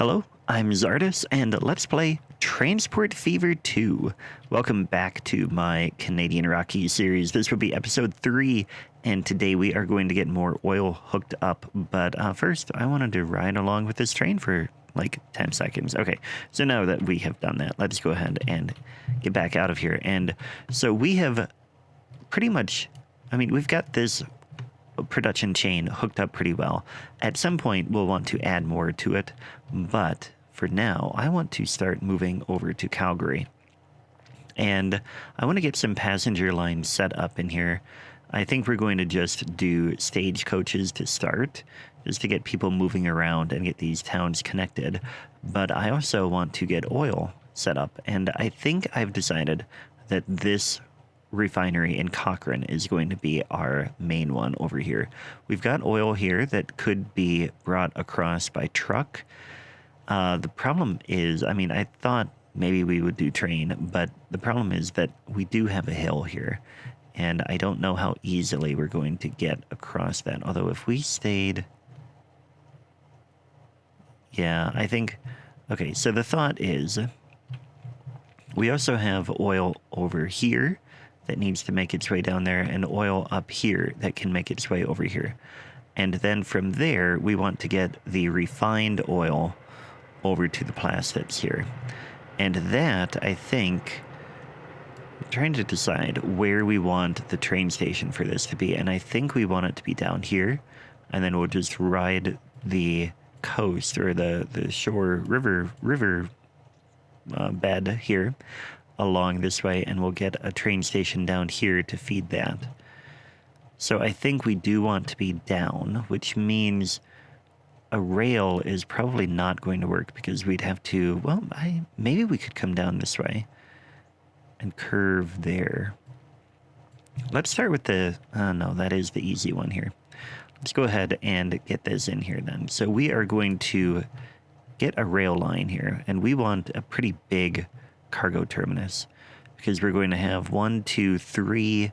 Hello, I'm Czardus, and let's play Transport Fever 2. Welcome back to my Canadian Rockies series. This will be episode 3, and today we are going to get more oil hooked up. But first, I wanted to ride along with this train for like 10 seconds. Okay, so now that we have done that, let's go ahead and get back out of here. And so we have pretty much, we've got this production chain hooked up pretty well. At some point we'll want to add more to it, but for now I want to start moving over to Calgary, and I want to get some passenger lines set up in here. I think we're going to just do stagecoaches to start, just to get people moving around and get these towns connected. But I also want to get oil set up, and I think I've decided that this refinery in Cochrane is going to be our main one over here. We've got oil here that could be brought across by truck. The problem is, I thought maybe we would do train, but the problem is that we do have a hill here, and I don't know how easily we're going to get across that. Although if we stayed... Yeah, I think... Okay, so the thought is we also have oil over here that needs to make its way down there, and oil up here that can make its way over here. And then from there, we want to get the refined oil over to the plastics here. And that, I think, I'm trying to decide where we want the train station for this to be. And I think we want it to be down here, and then we'll just ride the coast, or the shore river bed here along this way, and we'll get a train station down here to feed that. So I think we do want to be down, which means a rail is probably not going to work, because we'd have to, well, maybe we could come down this way and curve there. Let's start with the, no, that is the easy one here. Let's go ahead and get this in here then. So we are going to get a rail line here, and we want a pretty big cargo terminus, because we're going to have 1, 2, 3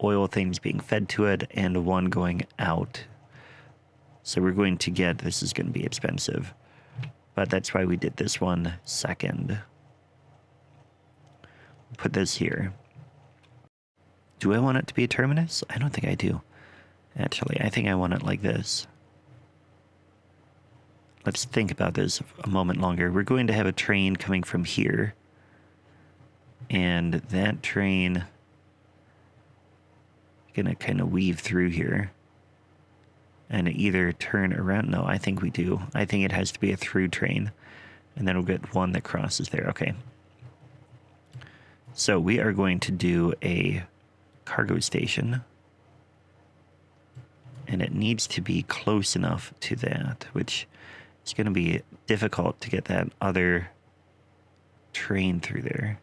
oil things being fed to it, and 1 going out. So we're going to get, this is going to be expensive, but that's why we did this one second. Put this here. Do I want it to be a terminus? I don't think I do. Actually, I think I want it like this. Let's think about this a moment longer. We're going to have a train coming from here, and that train gonna kind of weave through here and either turn around. No, I think we do. I think it has to be a through train, and then we'll get one that crosses there. Okay. So we are going to do a cargo station, and it needs to be close enough to that, which is going to be difficult to get that other train through there.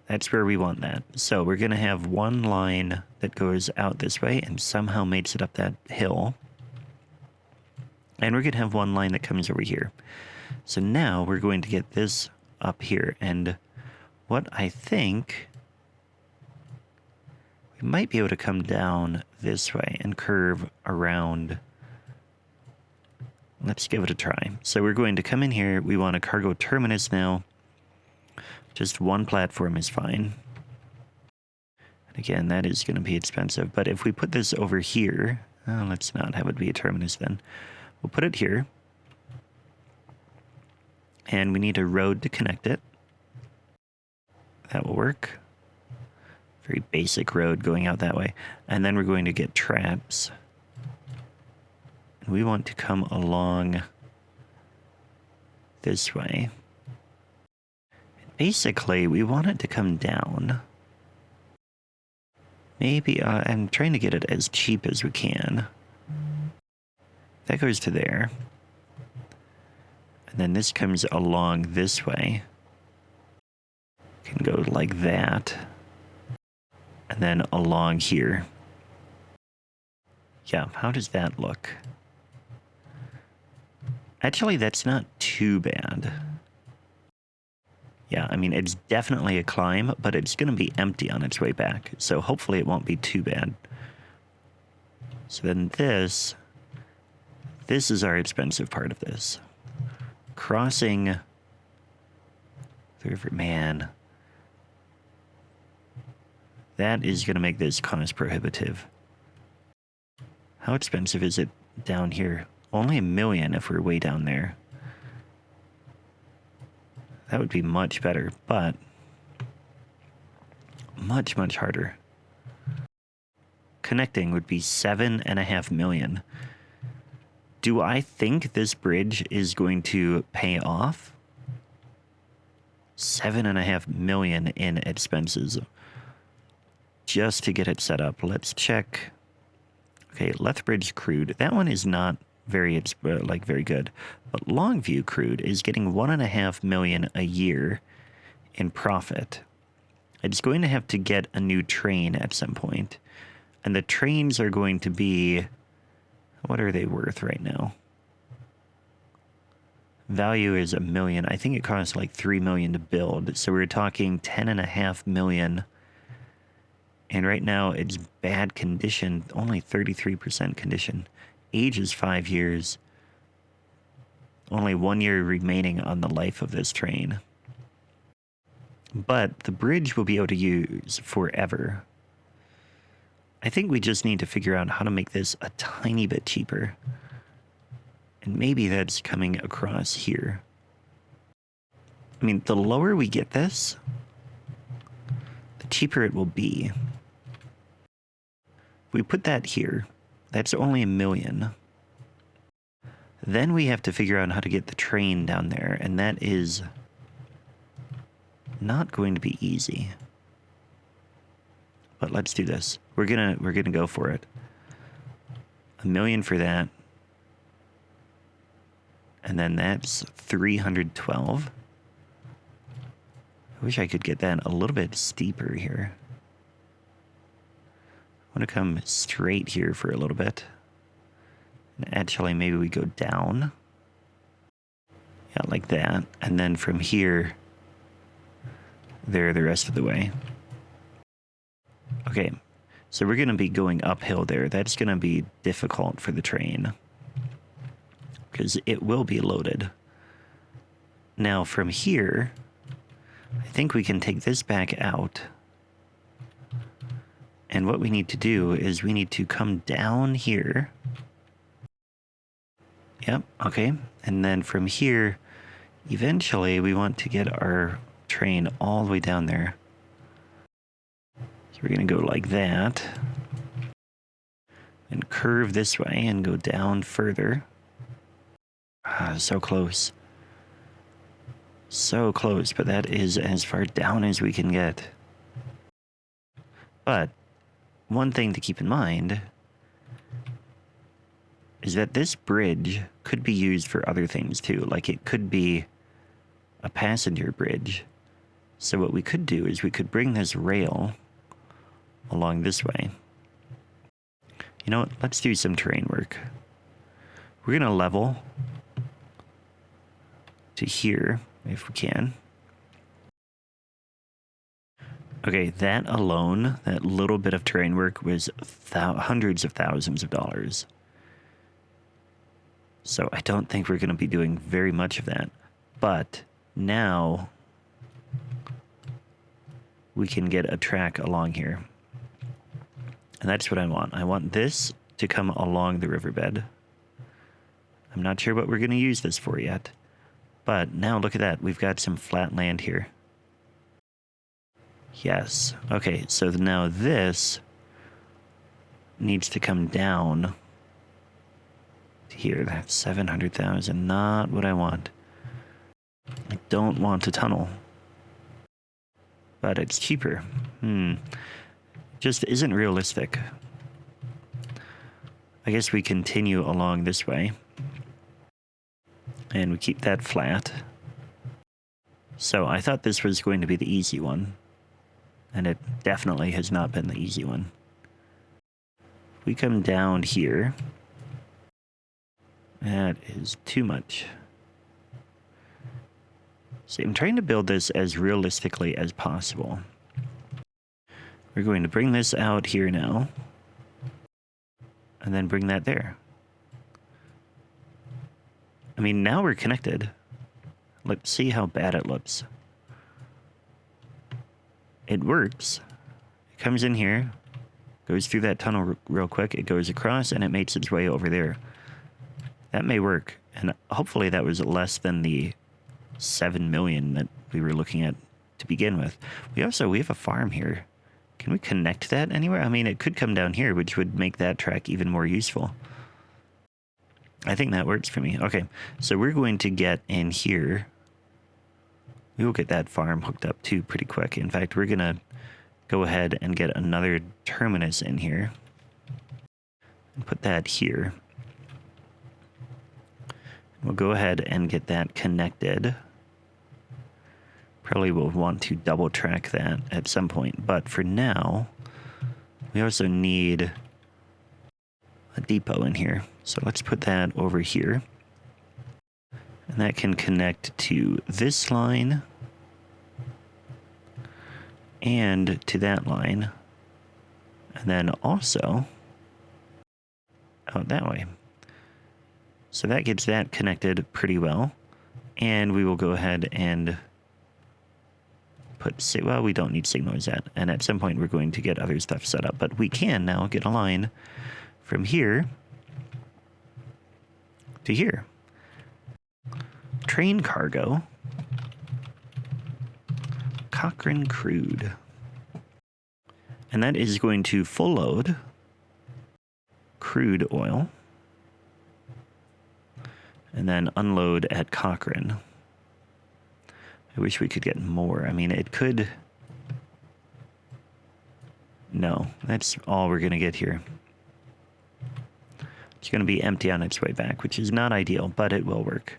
That's where we want that. So we're going to have one line that goes out this way and somehow makes it up that hill. And we're going to have one line that comes over here. So now we're going to get this up here. And what I think, we might be able to come down this way and curve around. Let's give it a try. So we're going to come in here. We want a cargo terminus now. Just one platform is fine. And again, that is going to be expensive. But if we put this over here, let's not have it be a terminus then. We'll put it here. And we need a road to connect it. That will work. Very basic road going out that way. And then we're going to get traps. And we want to come along this way. Basically, we want it to come down. Maybe, I'm trying to get it as cheap as we can. That goes to there. And then this comes along this way. Can go like that. And then along here. Yeah, how does that look? Actually, that's not too bad. Yeah, it's definitely a climb, but it's going to be empty on its way back. So hopefully it won't be too bad. So then This is our expensive part of this. Crossing the river, man. That is going to make this cost prohibitive. How expensive is it down here? Only $1 million if we're way down there. That would be much better, but much, much harder. Connecting would be $7.5 million. Do I think this bridge is going to pay off? $7.5 million in expenses just to get it set up. Let's check. Okay, Lethbridge crude. That one is not very good, but Longview crude is getting $1.5 million a year in profit. It's going to have to get a new train at some point, and the trains are going to be, what are they worth right now? Value is $1 million. I think it costs like $3 million to build, so we're talking $10.5 million. And right now it's bad condition, only 33% condition. Age is 5 years. Only 1 year remaining on the life of this train. But the bridge we'll be able to use forever. I think we just need to figure out how to make this a tiny bit cheaper. And maybe that's coming across here. I mean, the lower we get this, the cheaper it will be. If we put that here, that's only $1 million. Then we have to figure out how to get the train down there, and that is not going to be easy. But let's do this. We're gonna go for it. $1 million for that. And then that's 312. I wish I could get that a little bit steeper here. I want to come straight here for a little bit. And actually, maybe we go down. Yeah, like that. And then from here, there the rest of the way. Okay, so we're going to be going uphill there. That's going to be difficult for the train, because it will be loaded. Now from here, I think we can take this back out. And what we need to do is we need to come down here. Yep, okay. And then from here, eventually we want to get our train all the way down there. So we're going to go like that. And curve this way and go down further. Ah, so close. So close, but that is as far down as we can get. But one thing to keep in mind is that this bridge could be used for other things too. Like it could be a passenger bridge. So what we could do is we could bring this rail along this way. You know what? Let's do some terrain work. We're going to level to here, if we can. Okay, that alone, that little bit of terrain work was hundreds of thousands of dollars. So I don't think we're going to be doing very much of that. But now we can get a track along here. And that's what I want. I want this to come along the riverbed. I'm not sure what we're going to use this for yet. But now look at that. We've got some flat land here. Yes. Okay, so now this needs to come down to here. That's 700,000. Not what I want. I don't want a tunnel. But it's cheaper. Just isn't realistic. I guess we continue along this way. And we keep that flat. So I thought this was going to be the easy one. And it definitely has not been the easy one. We come down here. That is too much. See, I'm trying to build this as realistically as possible. We're going to bring this out here now. And then bring that there. I mean, now we're connected. Let's see how bad it looks. It works. It comes in here, goes through that tunnel real quick. It goes across and it makes its way over there. That may work. And hopefully that was less than the 7 million that we were looking at to begin with. We have a farm here. Can we connect that anywhere? I mean, it could come down here, which would make that track even more useful. I think that works for me. Okay, so we're going to get in here. We will get that farm hooked up too pretty quick. In fact, we're going to go ahead and get another terminus in here. And put that here. We'll go ahead and get that connected. Probably will want to double track that at some point. But for now, we also need a depot in here. So let's put that over here. And that can connect to this line and to that line. And then also out that way. So that gets that connected pretty well. And we will go ahead and put, well, we don't need signals yet. And at some point we're going to get other stuff set up. But we can now get a line from here to here. Train cargo. Cochrane crude. And that is going to full load crude oil. And then unload at Cochrane. I wish we could get more. I mean, it could... No, that's all we're going to get here. It's going to be empty on its way back, which is not ideal, but it will work.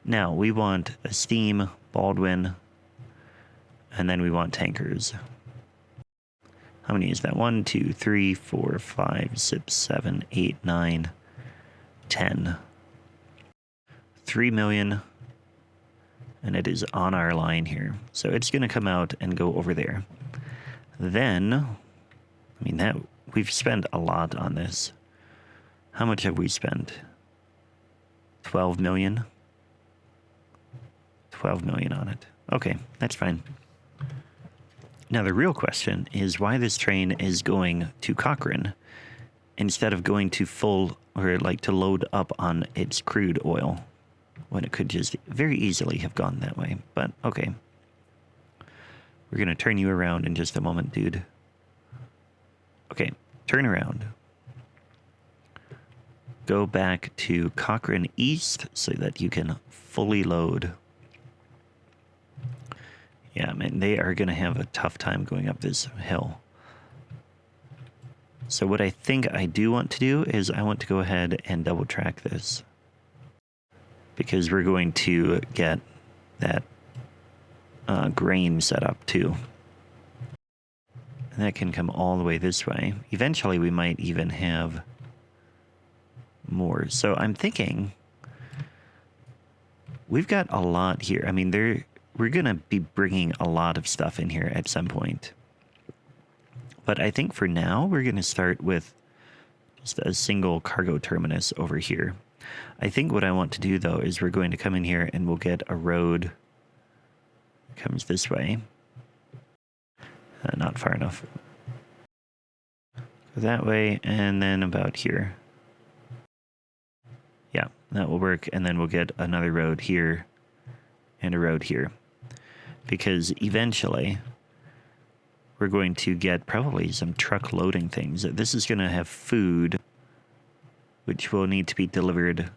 Now, we want a steam, Baldwin, and then we want tankers. How many is that? 1, 2, 3, 4, 5, 6, 7, 8, 9, 10. 3 million. And it is on our line here. So it's going to come out and go over there. Then, I mean, that we've spent a lot on this. How much have we spent? 12 million? 12 million on it. Okay, that's fine. Now, the real question is why this train is going to Cochrane instead of going to full, or like to load up on its crude oil, when it could just very easily have gone that way. But, okay. We're going to turn you around in just a moment, dude. Okay, turn around. Go back to Cochrane East so that you can fully load. Yeah, man, they are going to have a tough time going up this hill. So what I think I do want to do is I want to go ahead and double track this. Because we're going to get that grain set up too. And that can come all the way this way. Eventually we might even have more. So I'm thinking we've got a lot here. I mean, we're going to be bringing a lot of stuff in here at some point. But I think for now we're going to start with just a single cargo terminus over here. I think what I want to do, though, is we're going to come in here and we'll get a road that comes this way. Not far enough. Go that way, and then about here. Yeah, that will work, and then we'll get another road here and a road here. Because eventually, we're going to get probably some truck loading things. This is going to have food, which will need to be delivered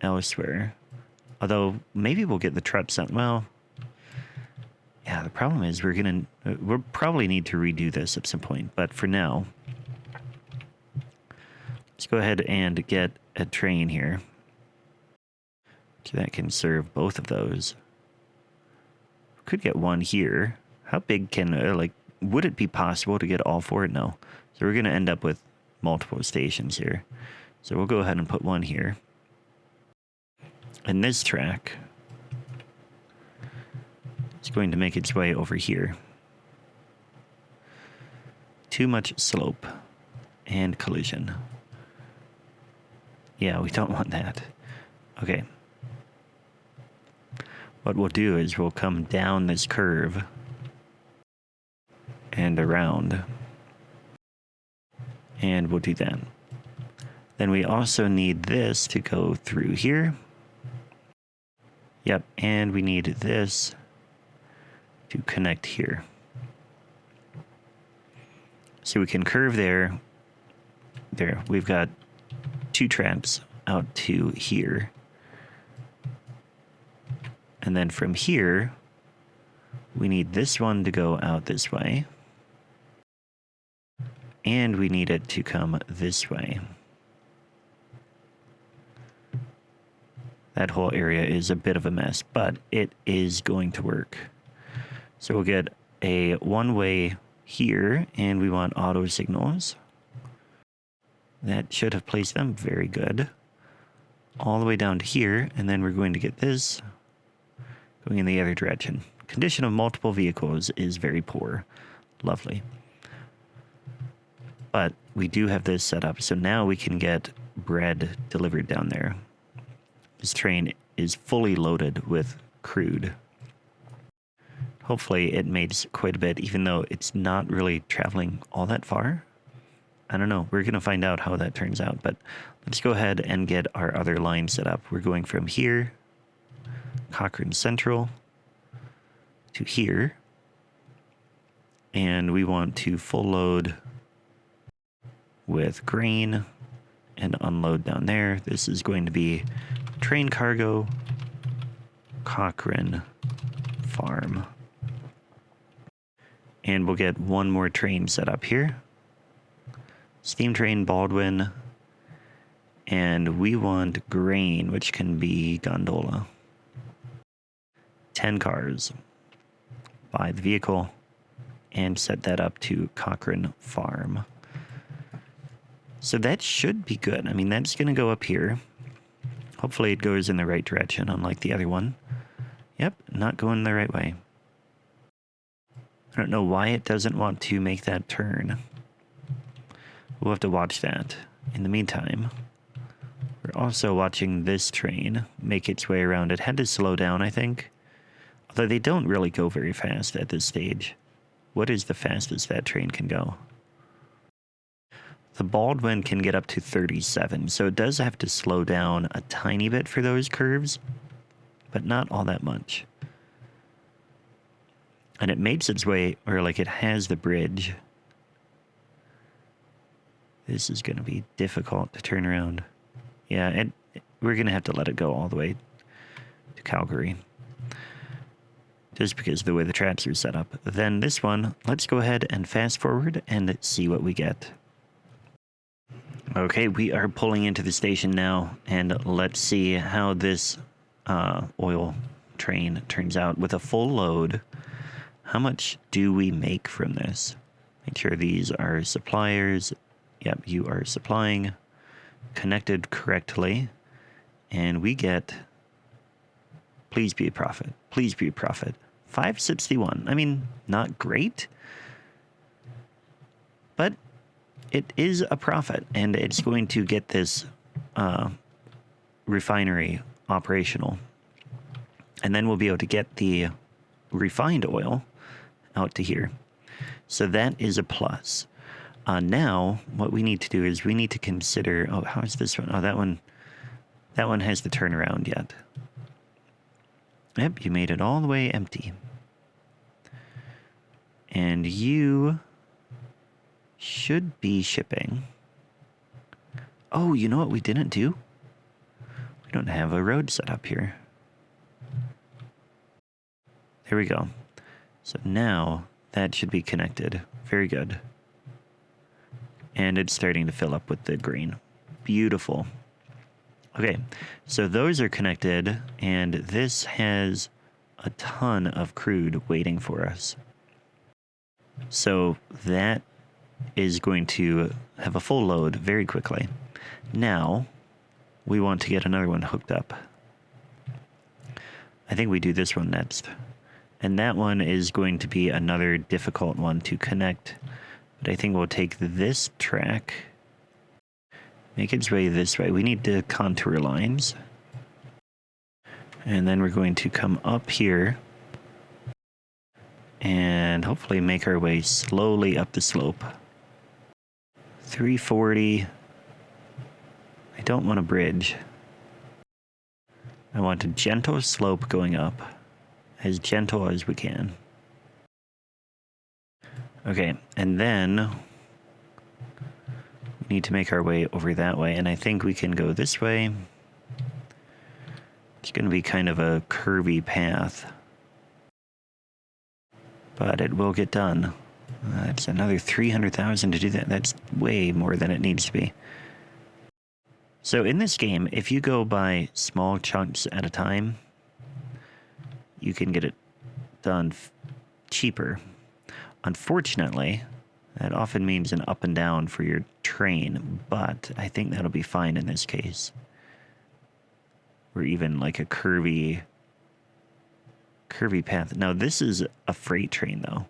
elsewhere. Although, maybe we'll get the trucks out. Well, yeah, the problem is we'll probably need to redo this at some point. But for now, let's go ahead and get a train here. So that can serve both of those. Could get one here. How big can, would it be possible to get all four? No. So we're going to end up with multiple stations here. So we'll go ahead and put one here. And this track is going to make its way over here. Too much slope and collision. Yeah, we don't want that. Okay. what we'll do is we'll come down this curve and around, and we'll do that. Then we also need this to go through here. Yep, and we need this to connect here. So we can curve there. There, we've got 2 tracks out to here. And then from here, we need this one to go out this way. And we need it to come this way. That whole area is a bit of a mess, but it is going to work. So we'll get a one-way here, and we want auto signals. That should have placed them very good. All the way down to here, and then we're going to get this going in the other direction. Condition of multiple vehicles is very poor. Lovely. But we do have this set up, so now we can get bread delivered down there. This train is fully loaded with crude. Hopefully it makes quite a bit, even though it's not really traveling all that far. I don't know. We're going to find out how that turns out, but let's go ahead and get our other line set up. We're going from here, Cochrane Central, to here, and we want to full load with grain and unload down there. This is going to be train cargo, Cochrane Farm. And we'll get one more train set up here. Steam train Baldwin. And we want grain, which can be gondola. 10 cars. Buy the vehicle and set that up to Cochrane Farm. So that should be good. I mean, that's going to go up here. Hopefully it goes in the right direction, unlike the other one. Yep, not going the right way. I don't know why it doesn't want to make that turn. We'll have to watch that. In the meantime, we're also watching this train make its way around. It had to slow down, I think. Although they don't really go very fast at this stage. What is the fastest that train can go? The Baldwin can get up to 37, so it does have to slow down a tiny bit for those curves, but not all that much. And it makes its way, or like it has the bridge. This is going to be difficult to turn around. Yeah, and we're going to have to let it go all the way to Calgary. Just because of the way the tracks are set up. Then this one, let's go ahead and fast forward and see what we get. Okay, we are pulling into the station now, and let's see how this oil train turns out. With a full load, how much do we make from this? Make sure these are suppliers. Yep, you are supplying, connected correctly, and we get, please be a profit, please be a profit, 561. I mean, not great, but it is a profit, and it's going to get this refinery operational. And then we'll be able to get the refined oil out to here. So that is a plus. Now, what we need to do is we need to consider, oh, how is this one? Oh, that one has the turnaround yet. Yep, you made it all the way empty. And you should be shipping. Oh, you know what we didn't do? We don't have a road set up here. There we go. So now that should be connected. Very good. And it's starting to fill up with the green. Beautiful. Okay, so those are connected, and this has a ton of crude waiting for us. So that is going to have a full load very quickly. Now, we want to get another one hooked up. I think we do this one next. And that one is going to be another difficult one to connect. But I think we'll take this track, make its way this way. We need to contour lines. And then we're going to come up here and hopefully make our way slowly up the slope. 340. I don't want a bridge. I want a gentle slope going up. As gentle as we can. Okay, and then we need to make our way over that way. And I think we can go this way. It's going to be kind of a curvy path. But it will get done. It's another 300,000 to do that. That's way more than it needs to be. So in this game, if you go by small chunks at a time, you can get it done cheaper. Unfortunately, that often means an up and down for your train, but I think that'll be fine in this case. Or even like a curvy path. Now this is a freight train though.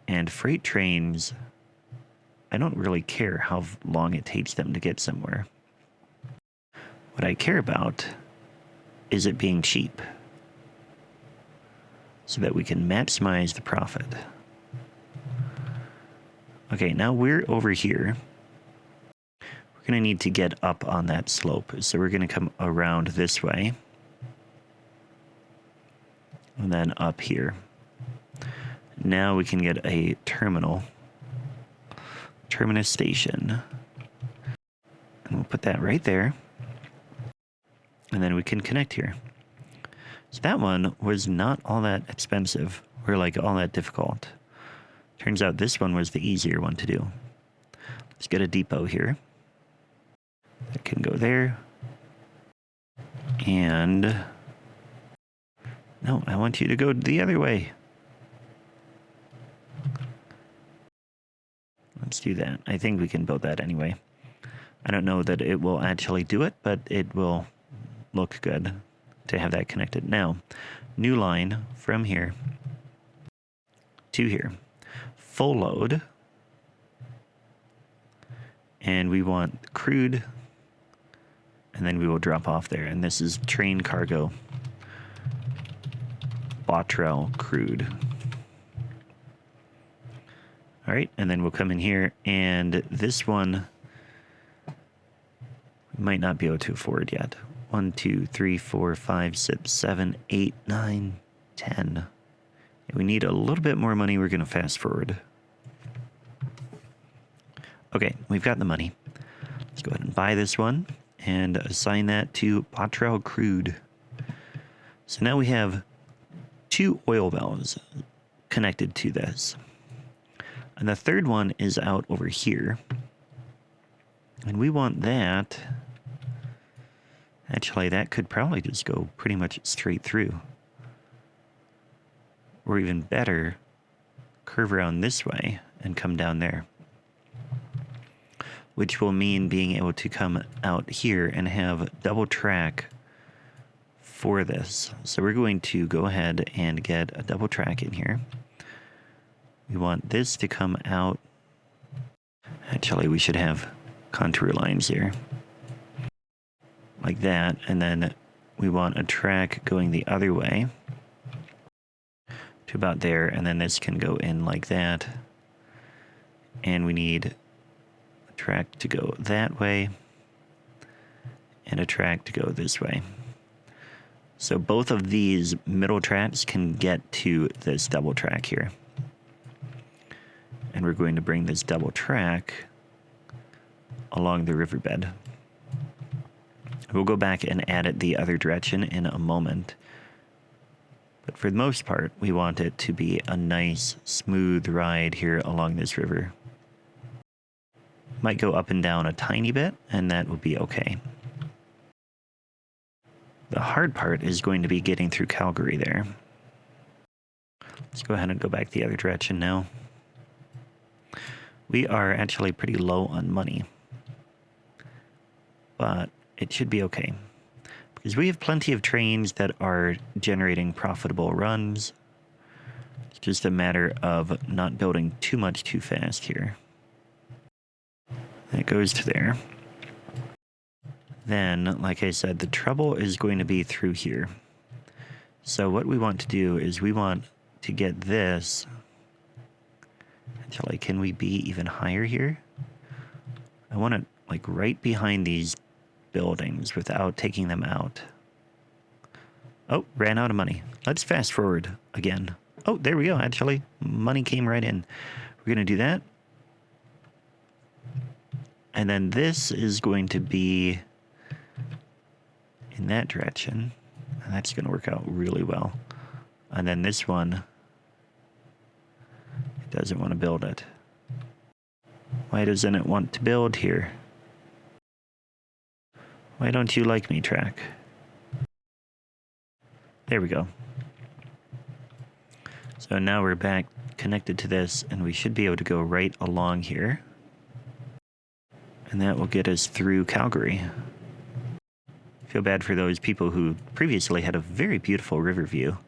And freight trains, I don't really care how long it takes them to get somewhere. What I care about is it being cheap, so that we can maximize the profit. Okay, now we're over here. We're going to need to get up on that slope, so we're going to come around this way. And then up here. Now we can get a terminus station. And we'll put that right there. And then we can connect here. So that one was not all that expensive or like all that difficult. Turns out this one was the easier one to do. Let's get a depot here. That can go there. And no, I want you to go the other way. Let's do that. I think we can build that anyway. I don't know that it will actually do it, but it will look good to have that connected. Now, new line from here to here. Full load. And we want crude. And then we will drop off there. And this is train cargo. Bottrell crude. All right, and then we'll come in here, and this one we might not be able to afford yet. 1, 2, 3, 4, 5, 6, 7, 8, 9, 10. If we need a little bit more money, we're going to fast forward. Okay, we've got the money. Let's go ahead and buy this one and assign that to Bottrell crude. So now we have 2 oil wells connected to this. And the third one is out over here. And we want that. Actually, that could probably just go pretty much straight through. Or even better, curve around this way and come down there. Which will mean being able to come out here and have double track for this. So we're going to go ahead and get a double track in here. We want this to come out. Actually, we should have contour lines here. Like that. And then we want a track going the other way. To about there. And then this can go in like that. And we need a track to go that way. And a track to go this way. So both of these middle tracks can get to this double track here. And we're going to bring this double track along the riverbed. We'll go back and add it the other direction in a moment. But for the most part, we want it to be a nice, smooth ride here along this river. Might go up and down a tiny bit, and that will be okay. The hard part is going to be getting through Calgary there. Let's go ahead and go back the other direction now. We are actually pretty low on money. But it should be okay. Because we have plenty of trains that are generating profitable runs. It's just a matter of not building too much too fast here. That goes to there. then, like I said, the trouble is going to be through here. So what we want to do is we want to get this. Actually, can we be even higher here? I want it like right behind these buildings without taking them out. Oh, ran out of money. Let's fast forward again. Oh, there we go. Actually, money came right in. We're going to do that. And then this is going to be in that direction. And that's going to work out really well. And then this one, it doesn't want to build it. Why doesn't it want to build here? Why don't you like me, track? There we go. So now we're back connected to this, and we should be able to go right along here. And that will get us through Calgary. Feel bad for those people who previously had a very beautiful river view,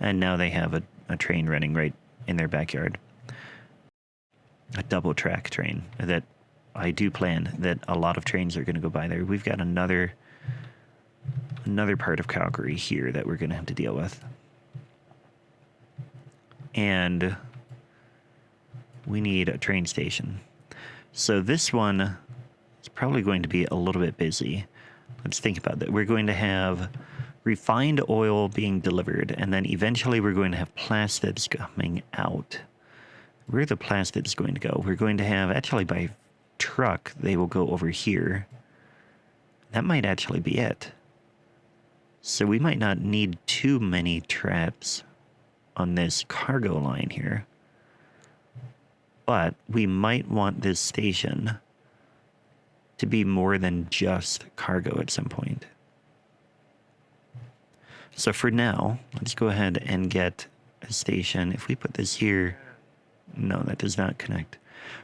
and now they have a train running right in their backyard. A double track train that I do plan that a lot of trains are going to go by there. We've got another part of Calgary here that we're going to have to deal with. And we need a train station. So this one is probably going to be a little bit busy. Let's think about that. We're going to have refined oil being delivered, and then eventually we're going to have plastids coming out. Where are the plastids going to go? We're going to have, actually by truck, they will go over here. That might actually be it. So we might not need too many traps on this cargo line here. But we might want this station to be more than just cargo at some point. So for now, let's go ahead and get a station. If we put this here, no, that does not connect.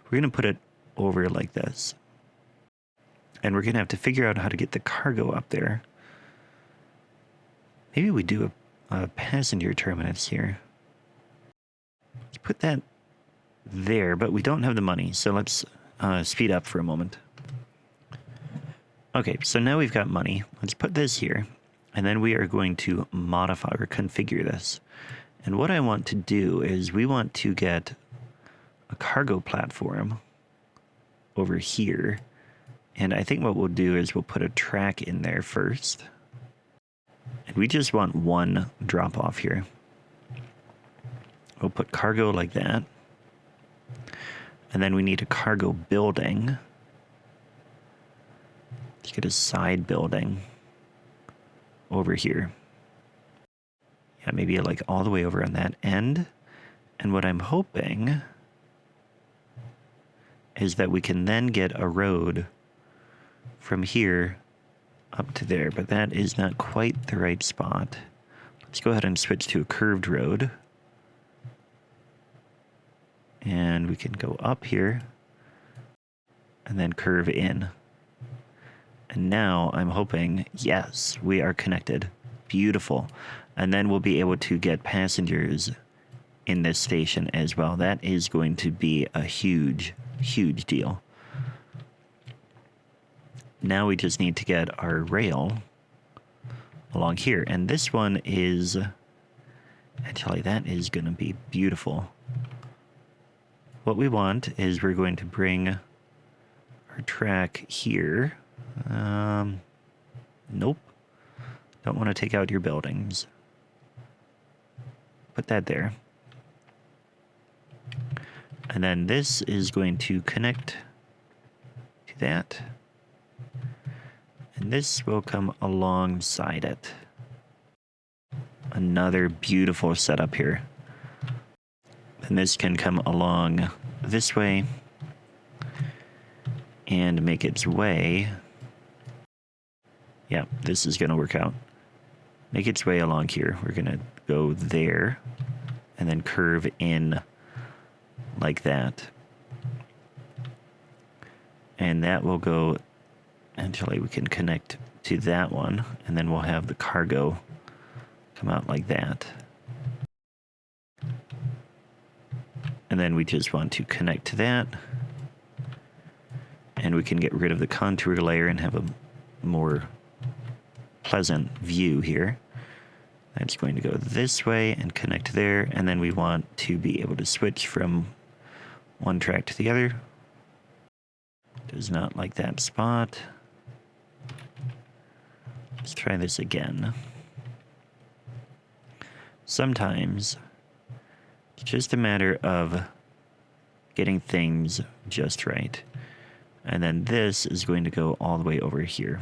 We're going to put it over like this. And we're going to have to figure out how to get the cargo up there. Maybe we do a passenger terminus here. Let's put that there, but we don't have the money, so let's speed up for a moment. Okay, so now we've got money. Let's put this here, and then we are going to modify or configure this. And what I want to do is we want to get a cargo platform over here, and I think what we'll do is we'll put a track in there first. And we just want one drop off here. We'll put cargo like that. And then we need a cargo building. Let's get a side building over here. Yeah, maybe like all the way over on that end. And what I'm hoping is that we can then get a road from here up to there, but that is not quite the right spot. Let's go ahead and switch to a curved road. And we can go up here and then curve in. And now I'm hoping, yes, we are connected. Beautiful. And then we'll be able to get passengers in this station as well. That is going to be a huge, huge deal. Now we just need to get our rail along here. And this one is, actually, that is going to be beautiful. What we want is we're going to bring our track here. Nope. Don't want to take out your buildings. Put that there. And then this is going to connect to that. And this will come alongside it. Another beautiful setup here. And this can come along this way and make its way. Yeah, this is going to work out. Make its way along here. We're going to go there and then curve in like that. And that will go, actually we can connect to that one, and then we'll have the cargo come out like that. And then we just want to connect to that. And we can get rid of the contour layer and have a more pleasant view here. That's going to go this way and connect there, and then we want to be able to switch from one track to the other. Does not like that spot. Let's try this again. Sometimes it's just a matter of getting things just right. And then this is going to go all the way over here.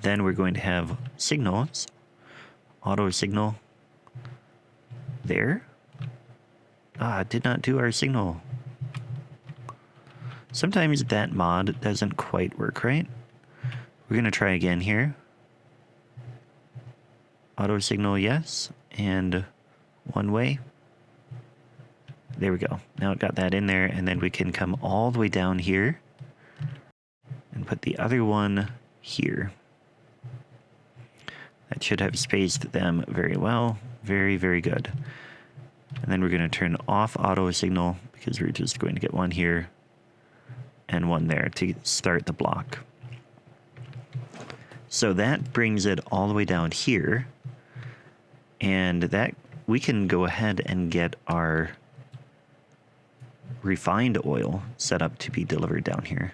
Then we're going to have signals. Auto signal there. It did not do our signal. Sometimes that mod doesn't quite work right. We're going to try again here. Auto signal, yes. And one way. There we go. Now it got that in there, and then we can come all the way down here and put the other one here. That should have spaced them very well. Very, very good. And then we're going to turn off auto signal because we're just going to get one here and one there to start the block. So that brings it all the way down here. And that we can go ahead and get our refined oil set up to be delivered down here.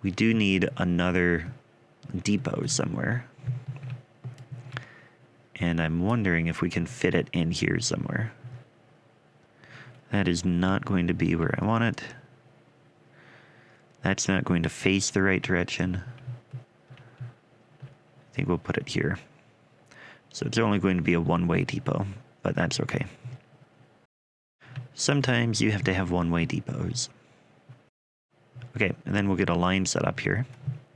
We do need another depot somewhere. And I'm wondering if we can fit it in here somewhere. That is not going to be where I want it. That's not going to face the right direction. I think we'll put it here. So it's only going to be a one-way depot, but that's okay. Sometimes you have to have one-way depots. Okay, and then we'll get a line set up here.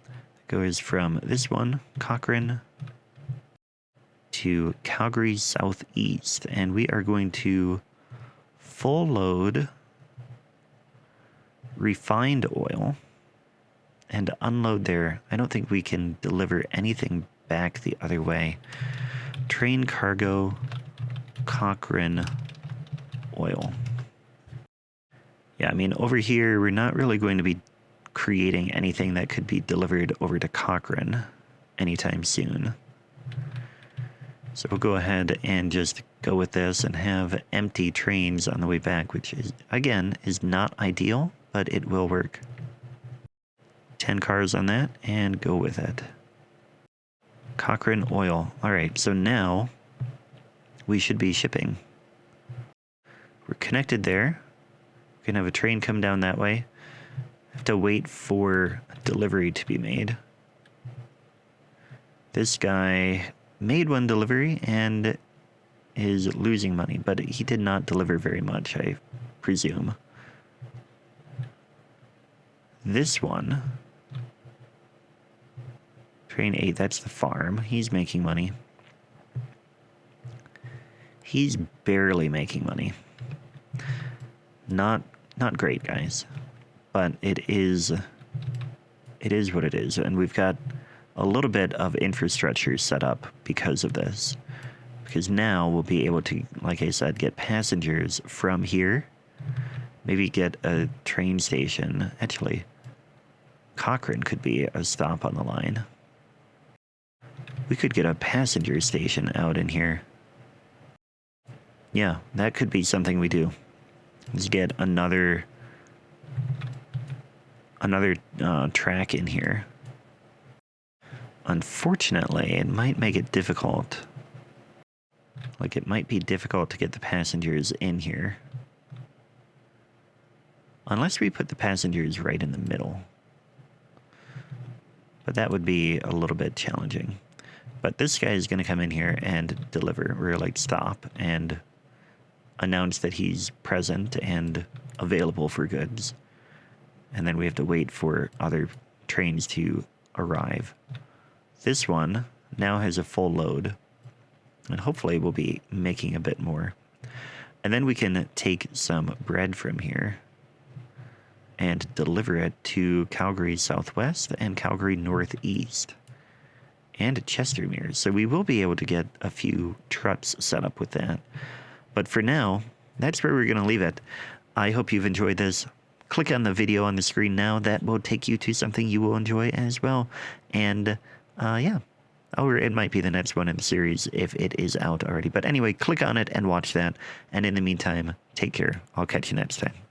It goes from this one, Cochrane, to Calgary Southeast, and we are going to full load refined oil and unload there. I don't think we can deliver anything back the other way. Train cargo Cochrane oil. Yeah, I mean, over here, we're not really going to be creating anything that could be delivered over to Cochrane anytime soon. So we'll go ahead and just go with this and have empty trains on the way back, which is, again, is not ideal, but it will work. 10 cars on that, and go with it. Cochrane oil. All right, so now we should be shipping. We're connected there. We can have a train come down that way. Have to wait for delivery to be made. This guy made one delivery and is losing money, but he did not deliver very much, I presume. This one, Train 8, that's the farm. He's making money. He's barely making money. Not great, guys. But it is what it is. And we've got a little bit of infrastructure set up because of this. Because now we'll be able to, like I said, get passengers from here. Maybe get a train station. Actually, Cochrane could be a stop on the line. We could get a passenger station out in here. Yeah, that could be something we do. Let's get another track in here. Unfortunately, it might make it difficult. Like, it might be difficult to get the passengers in here. Unless we put the passengers right in the middle. But that would be a little bit challenging. But this guy is going to come in here and deliver. We're like, stop and announce that he's present and available for goods. And then we have to wait for other trains to arrive. This one now has a full load. And hopefully we'll be making a bit more. And then we can take some bread from here and deliver it to Calgary Southwest and Calgary Northeast and Chestermere. So we will be able to get a few trucks set up with that. But for now, that's where we're going to leave it. I hope you've enjoyed this. click on the video on the screen now. That will take you to something you will enjoy as well. And yeah, or it might be the next one in the series if it is out already. But anyway, click on it and watch that. And in the meantime, take care. I'll catch you next time.